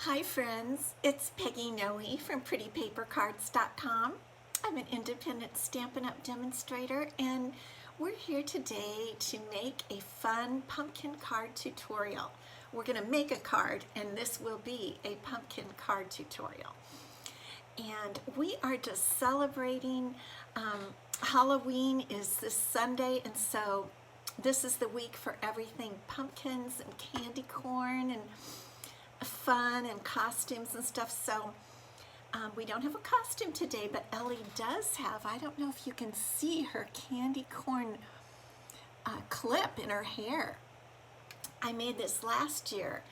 Hi friends, it's Peggy Noe from PrettyPaperCards.com. I'm an independent Stampin' Up! Demonstrator, and we're here today to make a fun pumpkin card tutorial. We're going to make a card, and this will be a pumpkin card tutorial. And we are just celebrating Halloween is this Sunday, and so this is the week for everything pumpkins and candy corn and fun and costumes and stuff. So we don't have a costume today, but Ellie does have, I don't know if you can see her candy corn clip in her hair. I made this last year,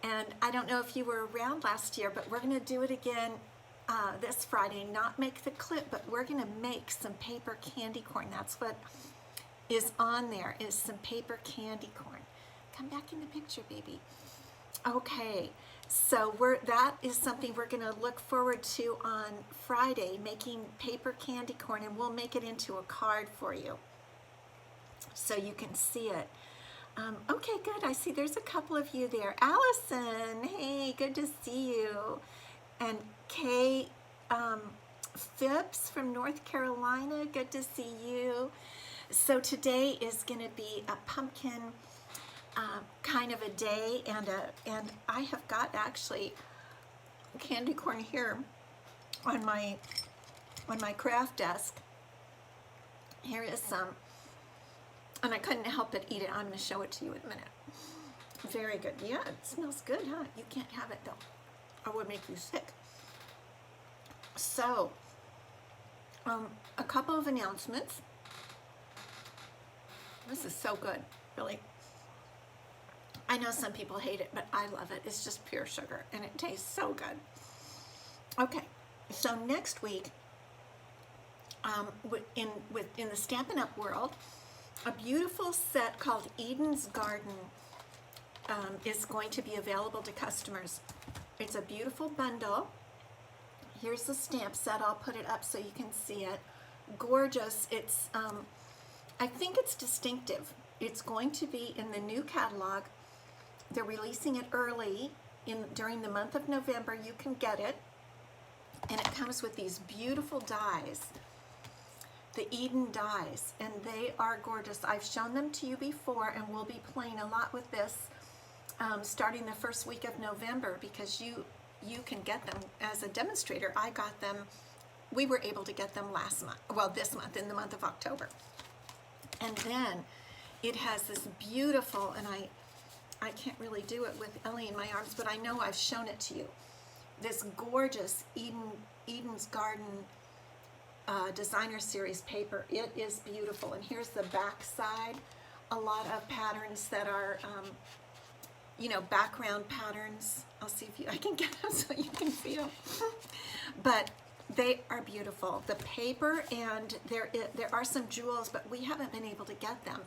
and I don't know if you were around last year, but we're going to do it again this Friday. Not make the clip, but we're going to make some paper candy corn. That's what is on there, is some paper candy corn. Come back in the picture, baby. Okay, so that is something we're going to look forward to on Friday, making paper candy corn, and we'll make it into a card for you so you can see it. Okay, good. I see there's a couple of you there. Allison, hey, good to see you. And Kay Phipps from North Carolina, good to see you. So today is going to be a pumpkin kind of a day, and I have got actually candy corn here on my craft desk. Here is some, and I couldn't help but eat it. I'm going to show it to you in a minute. Very good. Yeah, it smells good, huh? You can't have it though. It would make you sick. So, a couple of announcements. This is so good, really. I know some people hate it, but I love it. It's just pure sugar, and it tastes so good. Okay, so next week, in the Stampin' Up! World, a beautiful set called Eden's Garden is going to be available to customers. It's a beautiful bundle. Here's the stamp set. I'll put it up so you can see it. Gorgeous. It's, I think it's distinctive. It's going to be in the new catalog. They're releasing it early during the month of November. You can get it, and it comes with these beautiful dies, the Eden dies, and they are gorgeous. I've shown them to you before, and we'll be playing a lot with this starting the first week of November, because you can get them as a demonstrator. I got them, we were able to get them last month, well, this month, in the month of October. And then it has this beautiful, and I can't really do it with Ellie in my arms, but I know I've shown it to you. This gorgeous Eden's Garden designer series paper. It is beautiful. And here's the back side. A lot of patterns that are, you know, background patterns. I'll see if I can get them so you can see them. But they are beautiful. The paper, and there are some jewels, but we haven't been able to get them.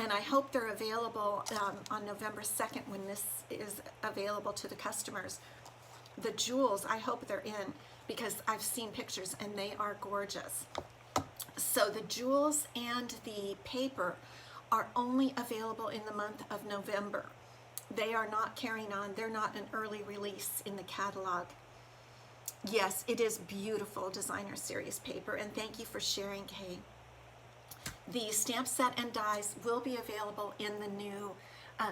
And I hope they're available on November 2nd when this is available to the customers. The jewels, I hope they're in, because I've seen pictures and they are gorgeous. So the jewels and the paper are only available in the month of November. They are not carrying on. They're not an early release in the catalog. Yes, it is beautiful designer series paper, and thank you for sharing, Kay. The stamp set and dies will be available in the new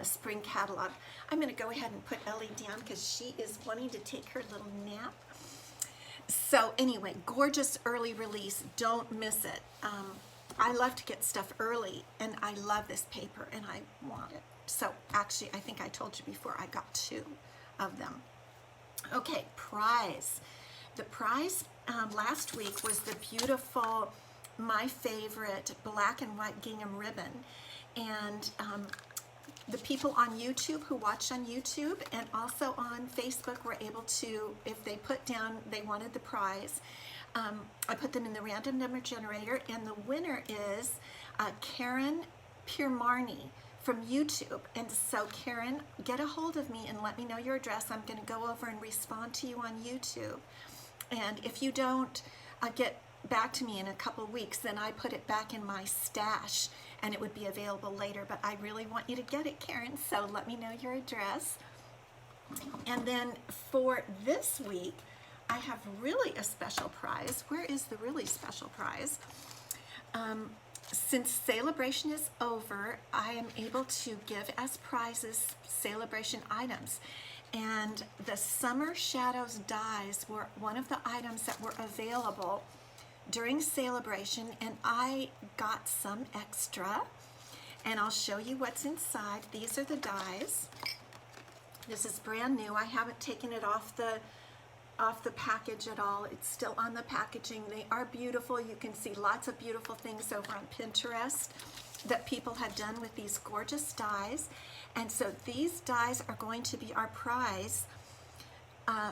spring catalog. I'm going to go ahead and put Ellie down because she is wanting to take her little nap. So anyway, gorgeous early release. Don't miss it. I love to get stuff early, and I love this paper, and I want it. So actually, I think I told you before, I got 2 of them. Okay, prize. The prize last week was the beautiful, my favorite black and white gingham ribbon, and the people on YouTube who watch on YouTube and also on Facebook were able to, if they put down they wanted the prize, I put them in the random number generator, and the winner is Karen Pirmarni from YouTube. And so Karen, get a hold of me and let me know your address. I'm going to go over and respond to you on YouTube, and if you don't get back to me in a couple of weeks, then I put it back in my stash and it would be available later. But I really want you to get it, Karen, so let me know your address. And then for this week, I have really a special prize. Where is the really special prize? Since celebration is over, I am able to give as prizes celebration items. And the Summer Shadows dies were one of the items that were available during celebration, and I got some extra. And I'll show you what's inside. These are the dies. This is brand new. I haven't taken it off the package at all. It's still on the packaging. They are beautiful. You can see lots of beautiful things over on Pinterest that people have done with these gorgeous dies. And so these dies are going to be our prize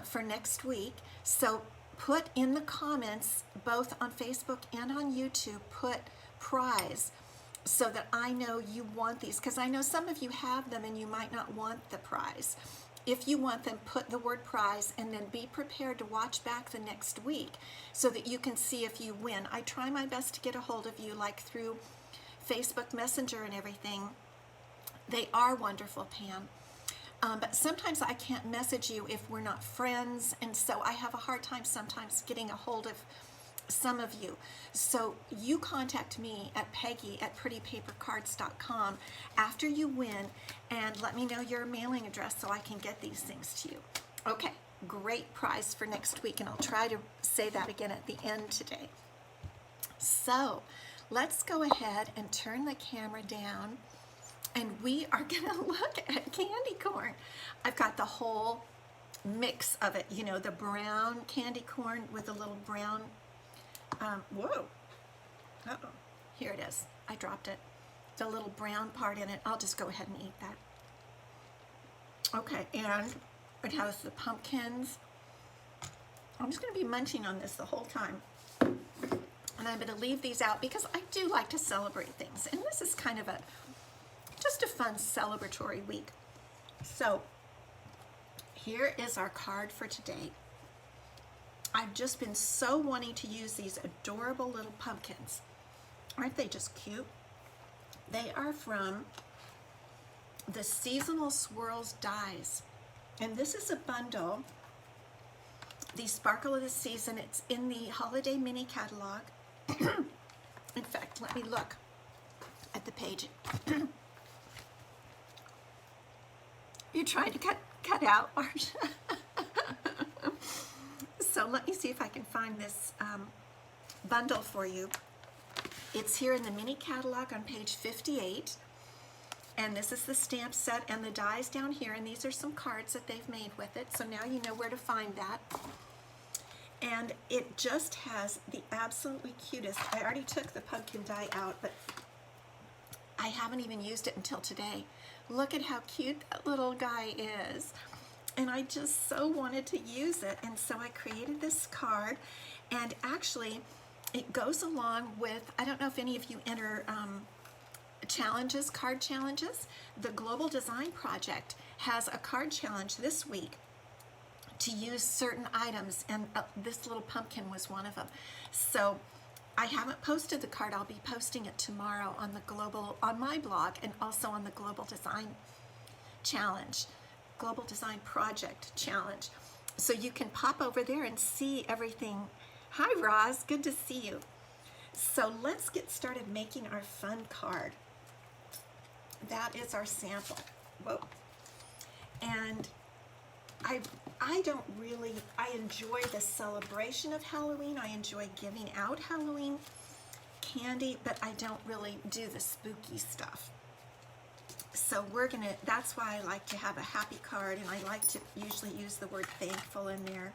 for next week. So put in the comments, both on Facebook and on YouTube, put prize, so that I know you want these, because I know some of you have them and you might not want the prize. If you want them, put the word prize, and then be prepared to watch back the next week so that you can see if you win. I try my best to get a hold of you, like through Facebook Messenger and everything. They are wonderful, Pam. But sometimes I can't message you if we're not friends, and so I have a hard time sometimes getting a hold of some of you. So you contact me at Peggy@prettypapercards.com after you win, and let me know your mailing address so I can get these things to you. Okay, great prize for next week, and I'll try to say that again at the end today. So let's go ahead and turn the camera down, and we are gonna look at candy corn. I've got the whole mix of it, you know, the brown candy corn with a little brown whoa, uh-oh, here it is. I dropped it. The little brown part in it. I'll just go ahead and eat that. Okay, and it has the pumpkins. I'm just going to be munching on this the whole time. And I'm going to leave these out because I do like to celebrate things. And this is kind of just a fun celebratory week. So here is our card for today. I've just been so wanting to use these adorable little pumpkins. Aren't they just cute? They are from the Seasonal Swirls Dies. And this is a bundle. The Sparkle of the Season. It's in the Holiday Mini Catalog. In fact, let me look at the page. You're trying to cut out, aren't you? So let me see if I can find this bundle for you. It's here in the mini catalog on page 58. And this is the stamp set and the dies down here. And these are some cards that they've made with it. So now you know where to find that. And it just has the absolutely cutest. I already took the pumpkin die out, but I haven't even used it until today. Look at how cute that little guy is. And I just so wanted to use it, and so I created this card. And actually it goes along with, I don't know if any of you enter challenges, card challenges. The Global Design Project has a card challenge this week to use certain items, and this little pumpkin was one of them. So I haven't posted the card. I'll be posting it tomorrow on my blog, and also on the Global Design Challenge. Global Design Project Challenge. So you can pop over there and see everything. Hi Roz, good to see you. So let's get started making our fun card. That is our sample. Whoa. And I enjoy the celebration of Halloween. I enjoy giving out Halloween candy, but I don't really do the spooky stuff. So that's why I like to have a happy card, and I like to usually use the word thankful in there.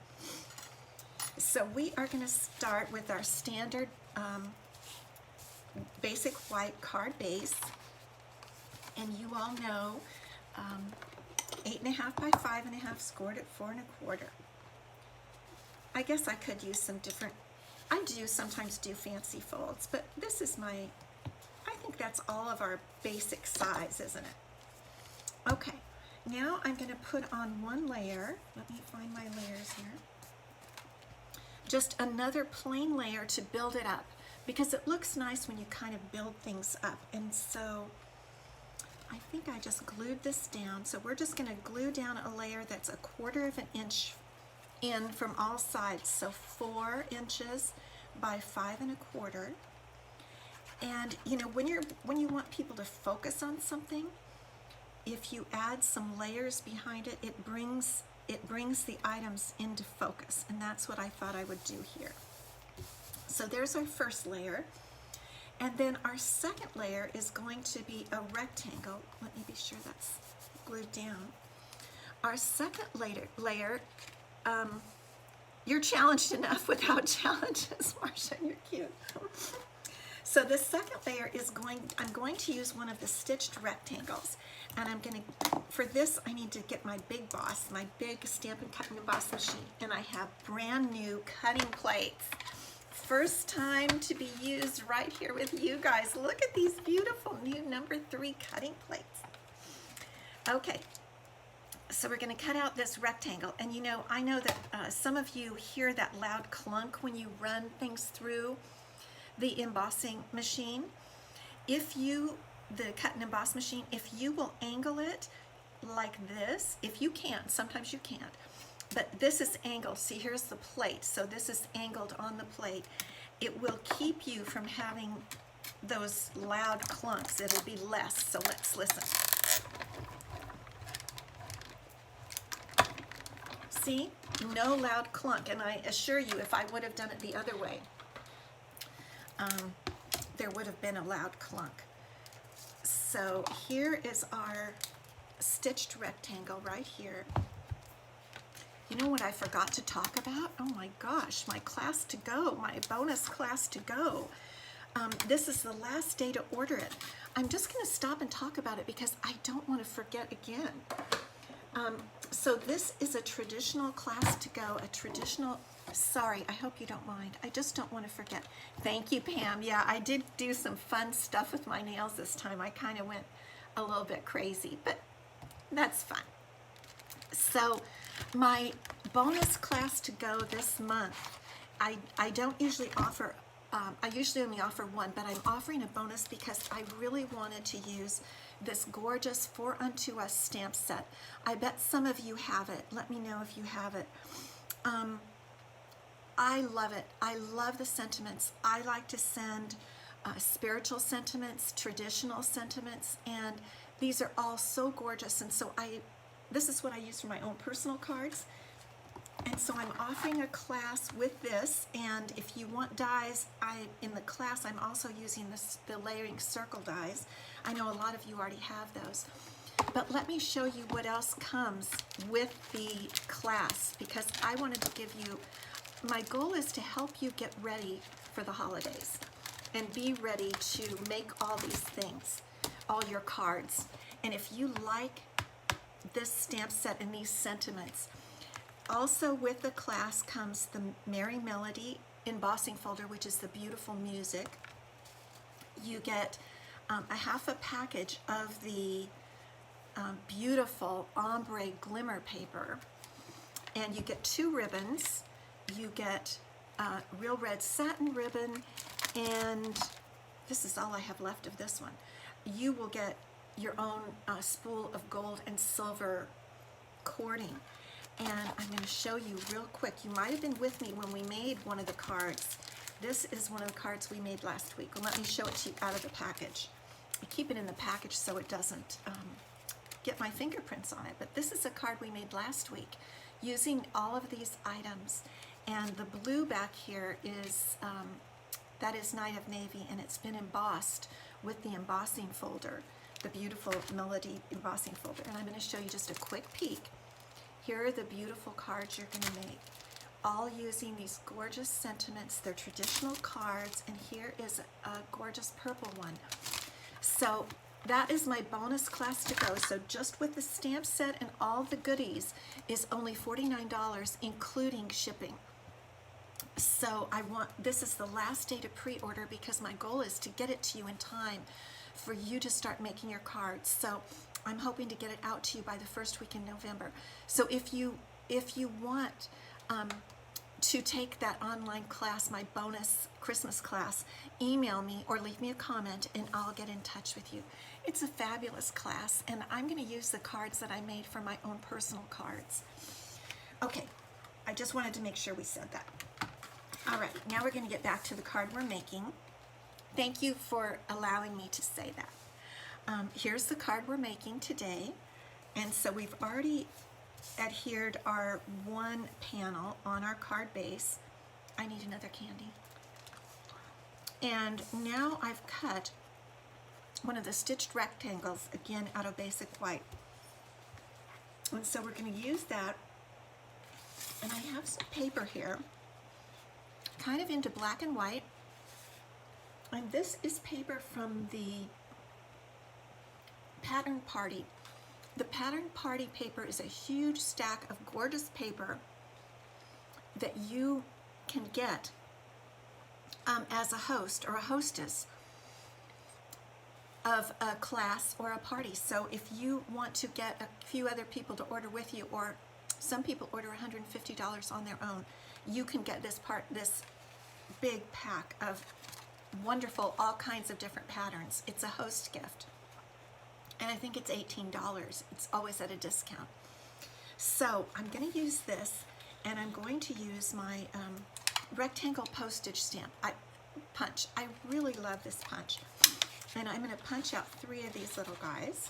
So we are going to start with our standard basic white card base. And you all know 8.5 by 5.5 scored at 4 1/4. I guess I could use some different, I do sometimes do fancy folds, but this is I think that's all of our basic size, isn't it? Okay, now I'm going to put on one layer. Let me find my layers here. Just another plain layer to build it up, because it looks nice when you kind of build things up. And so I think I just glued this down. So we're just going to glue down a layer that's 1/4 of an inch in from all sides. So 4 inches by 5 1/4. And you know, when you want people to focus on something, if you add some layers behind it, it brings the items into focus, and that's what I thought I would do here. So there's our first layer, and then our second layer is going to be a rectangle. Let me be sure that's glued down. Our second layer, you're challenged enough without challenges, Marcia, you're cute. So the second layer is I'm going to use one of the stitched rectangles, and for this I need to get my Big Boss, my big Stampin' Cut and Emboss machine, and I have brand new cutting plates. First time to be used right here with you guys. Look at these beautiful new number 3 cutting plates. Okay, so we're going to cut out this rectangle, and you know, I know that some of you hear that loud clunk when you run things through the embossing machine. The cut and emboss machine, if you will angle it like this, if you can, sometimes you can't, but this is angled. See, here's the plate, so this is angled on the plate. It will keep you from having those loud clunks. It'll be less, so let's listen. See, no loud clunk, and I assure you, if I would have done it the other way, there would have been a loud clunk. So here is our stitched rectangle right here. You know what I forgot to talk about? Oh my gosh, my class to go, my bonus class to go. This is the last day to order it. I'm just going to stop and talk about it because I don't want to forget again. So this is a traditional class to go, sorry, I hope you don't mind. I just don't want to forget. Thank you, Pam. Yeah, I did do some fun stuff with my nails this time. I kind of went a little bit crazy, but that's fun. So my bonus class to go this month, I don't usually offer, I usually only offer one, but I'm offering a bonus because I really wanted to use this gorgeous 4 Unto Us stamp set. I bet some of you have it. Let me know if you have it. I love it. I love the sentiments. I like to send spiritual sentiments, traditional sentiments, and these are all so gorgeous. And so this is what I use for my own personal cards. And so I'm offering a class with this, and if you want dies, in the class I'm also using the layering circle dies. I know a lot of you already have those. But let me show you what else comes with the class, because I wanted to give you, my goal is to help you get ready for the holidays and be ready to make all these things, all your cards. And if you like this stamp set and these sentiments, also with the class comes the Merry Melody embossing folder, which is the beautiful music. You get a half a package of the beautiful ombre glimmer paper, and you get 2 ribbons. You get real red satin ribbon, and this is all I have left of this one. You will get your own spool of gold and silver cording. And I'm going to show you real quick. You might have been with me when we made one of the cards. This is one of the cards we made last week. Well, let me show it to you out of the package. I keep it in the package so it doesn't get my fingerprints on it. But this is a card we made last week using all of these items. And the blue back here is, that is Night of Navy, and it's been embossed with the embossing folder, the beautiful Melody embossing folder. And I'm going to show you just a quick peek. Here are the beautiful cards you're going to make, all using these gorgeous sentiments. They're traditional cards, and here is a gorgeous purple one. So that is my bonus class to go. So just with the stamp set and all the goodies is only $49, including shipping. So this is the last day to pre-order because my goal is to get it to you in time for you to start making your cards. So I'm hoping to get it out to you by the first week in November. So if you want to take that online class, my bonus Christmas class, email me or leave me a comment and I'll get in touch with you. It's a fabulous class, and I'm going to use the cards that I made for my own personal cards. Okay, I just wanted to make sure we said that. All right, now we're going to get back to the card we're making. Thank you for allowing me to say that. Here's the card we're making today, and so we've already adhered our one panel on our card base. I need another candy. And now I've cut one of the stitched rectangles, again out of basic white. And so we're going to use that, and I have some paper here, kind of into black and white. And this is paper from the Pattern Party. The Pattern Party paper is a huge stack of gorgeous paper that you can get as a host or a hostess of a class or a party. So if you want to get a few other people to order with you, or some people order $150 on their own, you can get this big pack of wonderful, all kinds of different patterns. It's a host gift. And I think it's $18. It's always at a discount. So I'm going to use this, and I'm going to use my rectangle postage stamp punch. I really love this punch. And I'm going to punch out 3 of these little guys.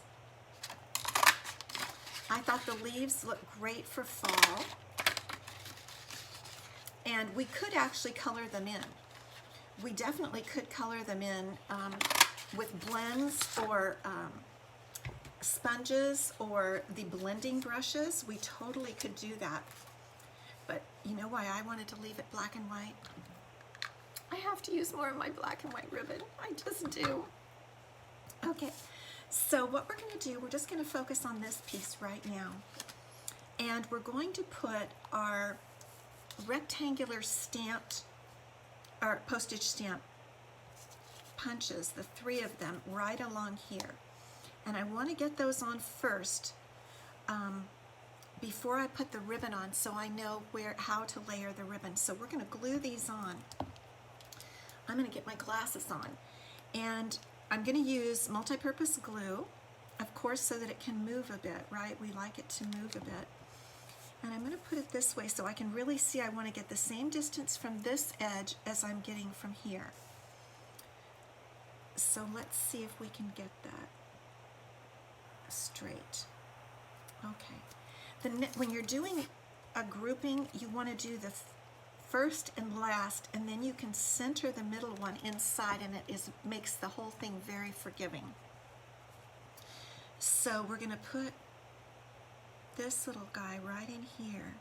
I thought the leaves look great for fall. And we could actually color them in. We definitely could color them in with blends or sponges or the blending brushes. We totally could do that. But you know why I wanted to leave it black and white? I have to use more of my black and white ribbon. I just do. Okay, so what we're going to do, we're just going to focus on this piece right now. And we're going to put our rectangular stamped, our postage stamp punches, the 3 of them, right along here. And I want to get those on first before I put the ribbon on, so I know how to layer the ribbon. So we're going to glue these on. I'm going to get my glasses on, and I'm going to use multi-purpose glue, of course, so that it can move a bit, right? We like it to move a bit. And I'm going to put it this way so I can really see. I want to get the same distance from this edge as I'm getting from here. So let's see if we can get that straight. Okay. When you're doing a grouping, you want to do the first and last, and then you can center the middle one inside, and it makes the whole thing very forgiving. So we're going to put this little guy right in here.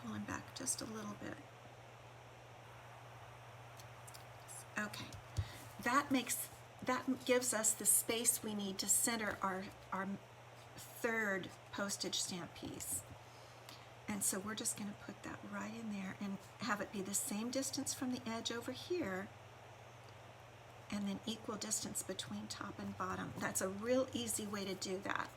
Pull him back just a little bit. Okay. That gives us the space we need to center our 3rd postage stamp piece. And so we're just going to put that right in there and have it be the same distance from the edge over here, and then equal distance between top and bottom. That's a real easy way to do that.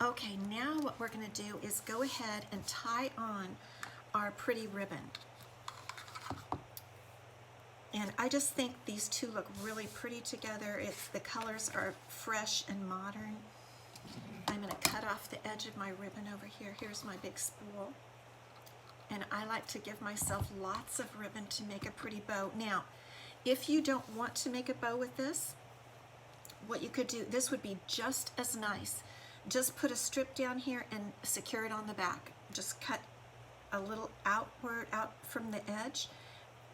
Okay, now what we're going to do is go ahead and tie on our pretty ribbon. And I just think these 2 look really pretty together. The colors are fresh and modern. I'm going to cut off the edge of my ribbon over here. Here's my big spool. And I like to give myself lots of ribbon to make a pretty bow. Now, if you don't want to make a bow with this, what you could do, this would be just as nice. Just put a strip down here and secure it on the back. Just cut a little outward, out from the edge,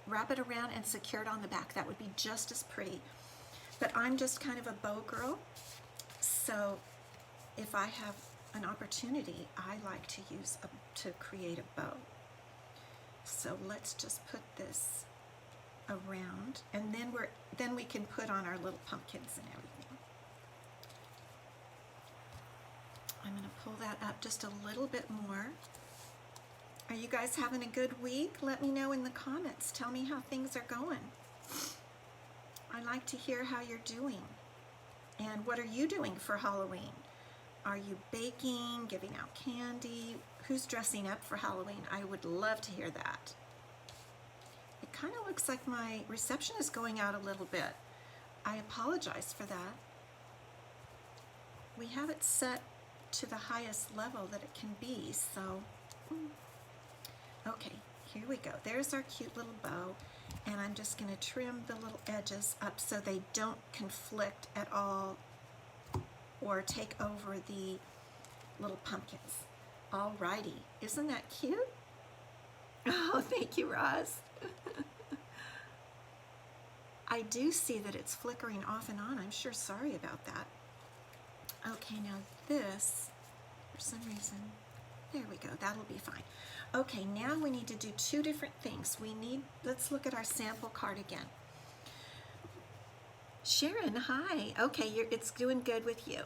wrap it around and secure it on the back. That would be just as pretty. But I'm just kind of a bow girl, so if I have an opportunity, I like to to create a bow. So let's just put this around, and then we can put on our little pumpkins and everything. I'm going to pull that up just a little bit more. Are you guys having a good week? Let me know in the comments. Tell me how things are going. I like to hear how you're doing. And what are you doing for Halloween? Are you baking, giving out candy? Who's dressing up for Halloween? I would love to hear that. It kind of looks like my reception is going out a little bit. I apologize for that. We have it set to the highest level that it can be, so okay, here we go. There's our cute little bow, and I'm just going to trim the little edges up so they don't conflict at all or take over the little pumpkins. Alrighty, isn't that cute? Oh, thank you, Roz. I do see that it's flickering off and on. I'm sure sorry about that. Okay, now this, for some reason, there we go, that'll be fine. Okay, now we need to do two different things. Let's look at our sample card again. Sharon, hi. Okay, it's doing good with you.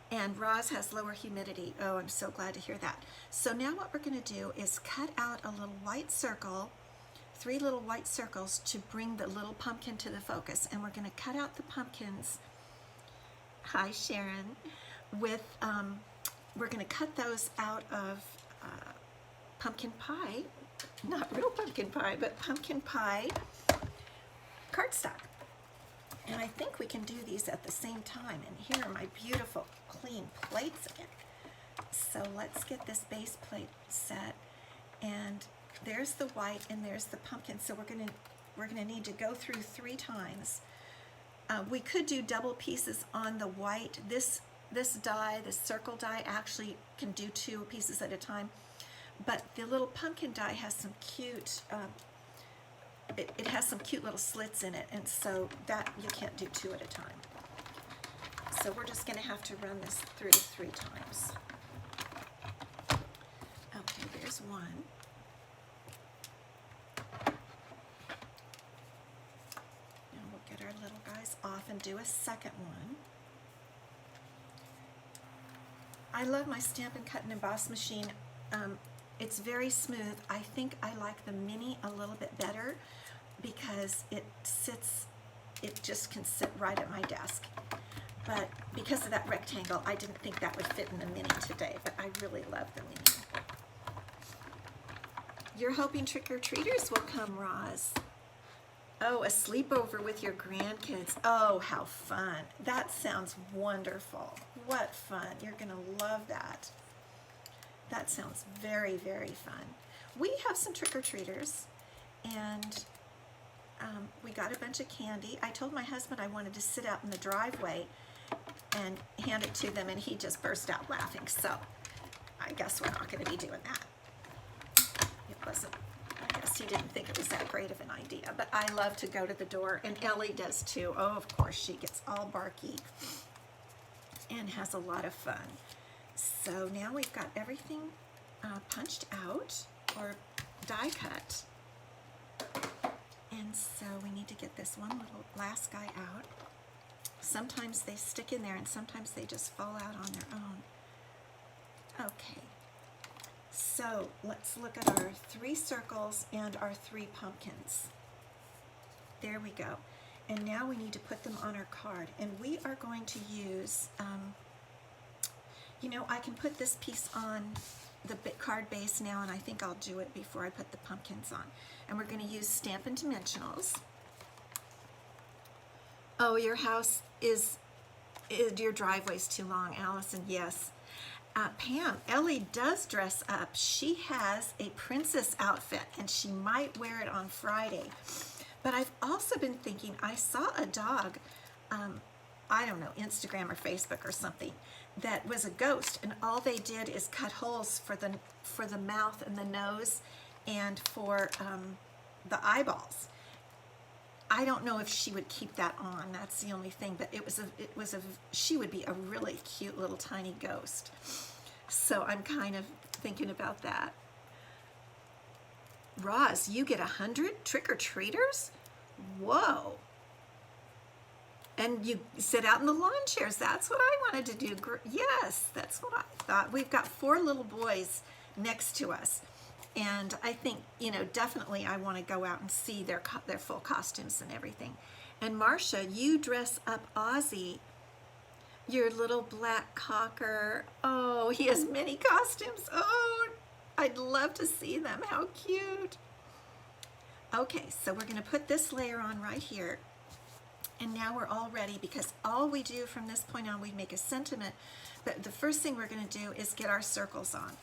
And Roz has lower humidity. Oh, I'm so glad to hear that. So now what we're going to do is cut out a little white circle, 3 little white circles to bring the little pumpkin to the focus. And we're going to cut out the pumpkins. Hi, Sharon. We're going to cut those out of pumpkin pie, not real pumpkin pie, but pumpkin pie cardstock. And I think we can do these at the same time. And here are my beautiful clean plates again. So let's get this base plate set. And there's the white and there's the pumpkin. So we're gonna need to go through 3 times. We could do double pieces on the white. This die, this circle die, actually can do 2 pieces at a time. But the little pumpkin die has some cute, it has some cute little slits in it, and so that you can't do 2 at a time. So we're just going to have to run this through 3 times. Okay, there's one. Now we'll get our little guys off and do a second one. I love my Stampin' Cut and Emboss machine. It's very smooth. I think I like the mini a little bit better because it just can sit right at my desk. But because of that rectangle, I didn't think that would fit in the mini today, but I really love the mini. You're hoping trick-or-treaters will come, Roz. Oh, a sleepover with your grandkids. Oh, how fun. That sounds wonderful. What fun. You're going to love that. That sounds very, very fun. We have some trick-or-treaters, and we got a bunch of candy. I told my husband I wanted to sit out in the driveway and hand it to them, and he just burst out laughing. So I guess we're not going to be doing that. It wasn't, I guess he didn't think it was that great of an idea, but I love to go to the door, and Ellie does too. Oh, of course, she gets all barky and has a lot of fun. So now we've got everything punched out or die cut. And so we need to get this one little last guy out. Sometimes they stick in there and sometimes they just fall out on their own. Okay, so let's look at our 3 circles and our 3 pumpkins. There we go. And now we need to put them on our card. And we are going to use, you know, I can put this piece on the card base now, and I think I'll do it before I put the pumpkins on. And we're going to use Stampin' Dimensionals. Oh, your house is your driveway's too long, Allison. Yes. Pam, Ellie does dress up. She has a princess outfit, and she might wear it on Friday. But I've also been thinking, I saw a dog, I don't know, Instagram or Facebook or something, that was a ghost, and all they did is cut holes for the mouth and the nose and for the eyeballs. I don't know if she would keep that on. That's the only thing. But she would be a really cute little tiny ghost. So I'm kind of thinking about that. Roz, you get 100 trick-or-treaters? Whoa. And you sit out in the lawn chairs. That's what I wanted to do. Yes, that's what I thought. We've got 4 little boys next to us. And I think, you know, definitely I want to go out and see their full costumes and everything. And Marcia, you dress up Ozzy Your little black cocker. Oh, he has many costumes. Oh, I'd love to see them. How cute. Okay, so we're going to put this layer on right here. And now we're all ready, because all we do from this point on, we make a sentiment. But the first thing we're going to do is get our circles on.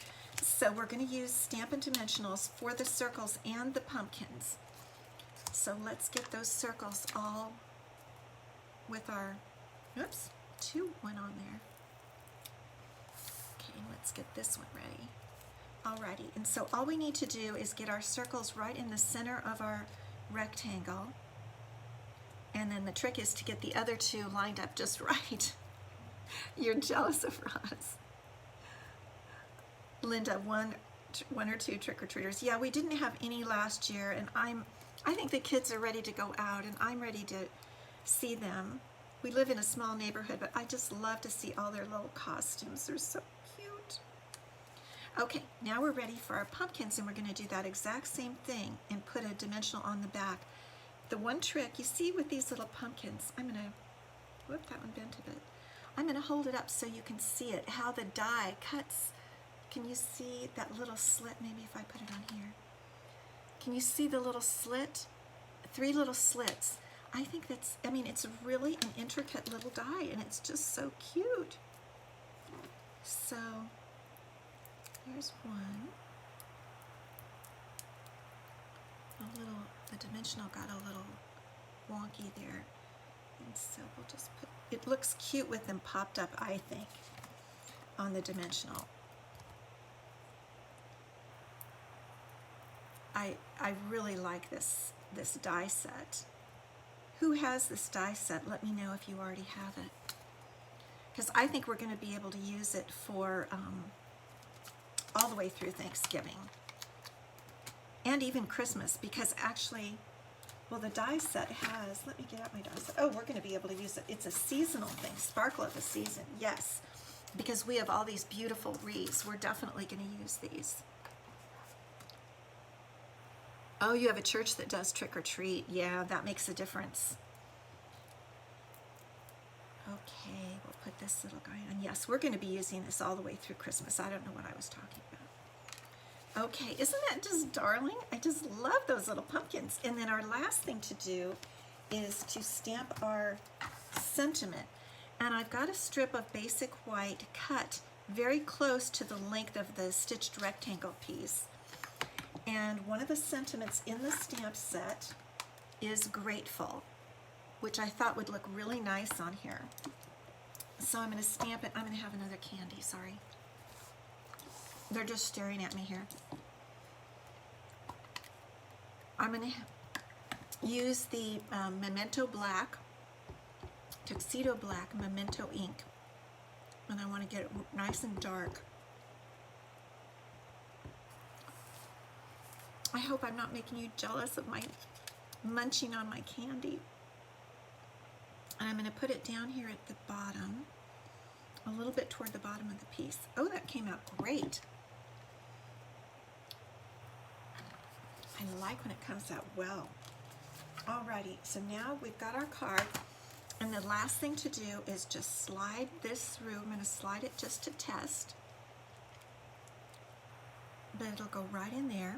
So we're going to use Stampin' Dimensionals for the circles and the pumpkins. So let's get those circles all with our, oops, 2 went on there. Okay, let's get this one ready. Alrighty, and so all we need to do is get our circles right in the center of our rectangle. And then the trick is to get the other 2 lined up just right. You're jealous of Roz. Linda, one or two trick-or-treaters. Yeah, we didn't have any last year, and I think the kids are ready to go out, and I'm ready to see them. We live in a small neighborhood, but I just love to see all their little costumes. They're so cute. Okay, now we're ready for our pumpkins, and we're going to do that exact same thing and put a dimensional on the back. The one trick, you see with these little pumpkins, I'm going to, whoop, that one bent a bit. I'm going to hold it up so you can see it, how the die cuts. Can you see that little slit? Maybe if I put it on here. Can you see the little slit? 3 little slits. I think that's, I mean, it's really an intricate little die, and it's just so cute. So, here's one. The dimensional got a little wonky there. And so we'll just put, it looks cute with them popped up, I think, on the dimensional. I really like this die set. Who has this die set? Let me know if you already have it. Because I think we're going to be able to use it for all the way through Thanksgiving. And even Christmas, because actually, well, the die set has, let me get out my die set. Oh, we're going to be able to use it. It's a seasonal thing, Sparkle of the Season, yes. Because we have all these beautiful wreaths. We're definitely going to use these. Oh, you have a church that does trick or treat. Yeah, that makes a difference. Okay, we'll put this little guy on. Yes, we're going to be using this all the way through Christmas. I don't know what I was talking about. Okay, isn't that just darling? I just love those little pumpkins. And then our last thing to do is to stamp our sentiment. And I've got a strip of basic white cut very close to the length of the stitched rectangle piece. And one of the sentiments in the stamp set is grateful, which I thought would look really nice on here. So I'm going to stamp it. I'm going to have another candy, sorry. They're just staring at me here. I'm going to use the Memento Black, Tuxedo Black Memento ink. And I want to get it nice and dark. I hope I'm not making you jealous of my munching on my candy. And I'm going to put it down here at the bottom, a little bit toward the bottom of the piece. Oh, that came out great. I like when it comes out well. Alrighty, so now we've got our card, and the last thing to do is just slide this through. I'm going to slide it just to test, but it'll go right in there.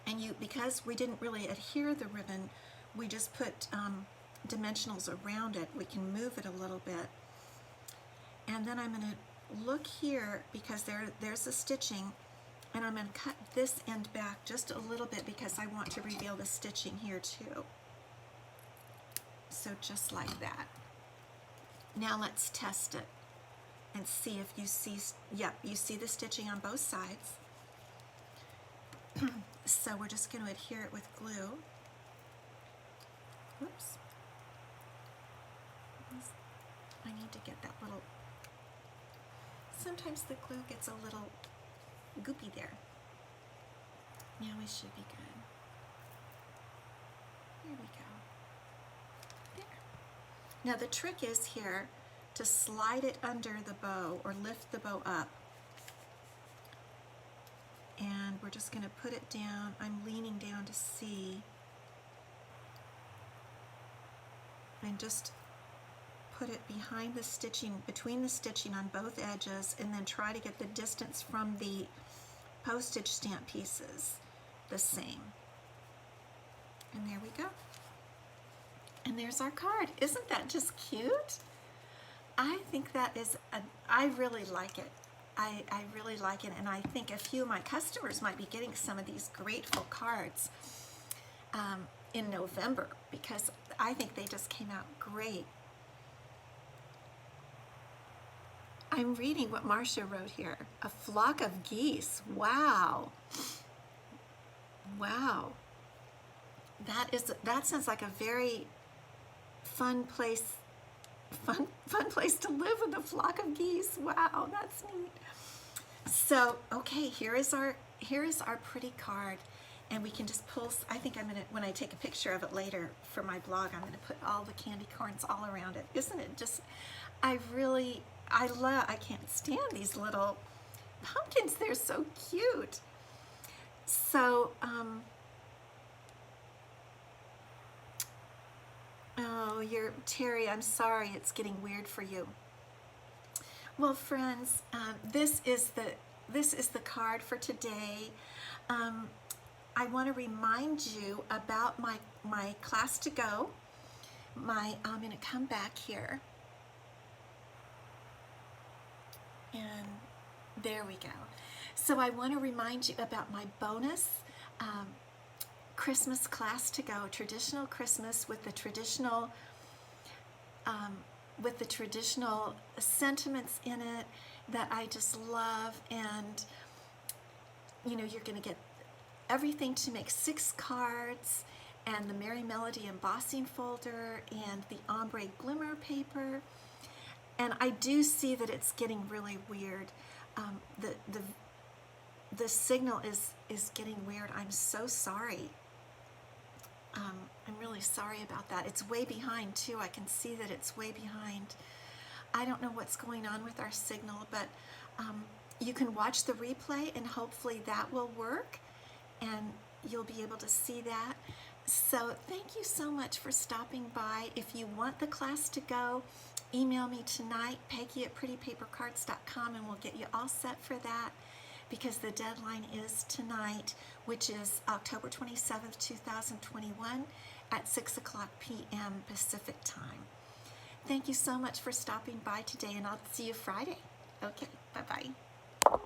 And because we didn't really adhere the ribbon, we just put dimensionals around it. We can move it a little bit. And then I'm going to look here, because there's the stitching, and I'm going to cut this end back just a little bit because I want to reveal the stitching here too. So just like that. Now let's test it and see if you see, yep, you see the stitching on both sides. So we're just going to adhere it with glue. Whoops. I need to get that little, sometimes the glue gets a little goopy there. Now we should be good. Here we go. There. Now the trick is here to slide it under the bow or lift the bow up. And we're just going to put it down. I'm leaning down to see. And just put it behind the stitching, between the stitching on both edges, and then try to get the distance from the postage stamp pieces the same. And there we go. And there's our card. Isn't that just cute? I think that is, I really like it. I really like it, and I think a few of my customers might be getting some of these grateful cards in November, because I think they just came out great. I'm reading what Marcia wrote here. A flock of geese. Wow. Wow. That sounds like a very fun place place to live with a flock of geese. Wow, that's neat. So, okay, here is our pretty card, and we can just pull. I think I'm gonna, when I take a picture of it later for my blog, I'm gonna put all the candy corns all around it. Isn't it just? I can't stand these little pumpkins. They're so cute. So, oh, Terry, I'm sorry it's getting weird for you. Well, friends, this is the card for today. I want to remind you about my class to go. I'm going to come back here, and there we go. So I want to remind you about my bonus Christmas class to go, traditional Christmas with the traditional sentiments in it that I just love. And you know, you're going to get everything to make 6 cards, and the Merry Melody embossing folder, and the ombre glimmer paper. And I do see that it's getting really weird. The signal is getting weird. I'm so sorry. I'm really sorry about that. It's way behind too. I can see that it's way behind. I don't know what's going on with our signal, but you can watch the replay, and hopefully that will work, and you'll be able to see that. So thank you so much for stopping by. If you want the class to go, email me tonight, Peggy@prettypapercards.com, and we'll get you all set for that, because the deadline is tonight, which is October 27th, 2021 at 6:00 p.m. Pacific time. Thank you so much for stopping by today, and I'll see you Friday. Okay, bye-bye.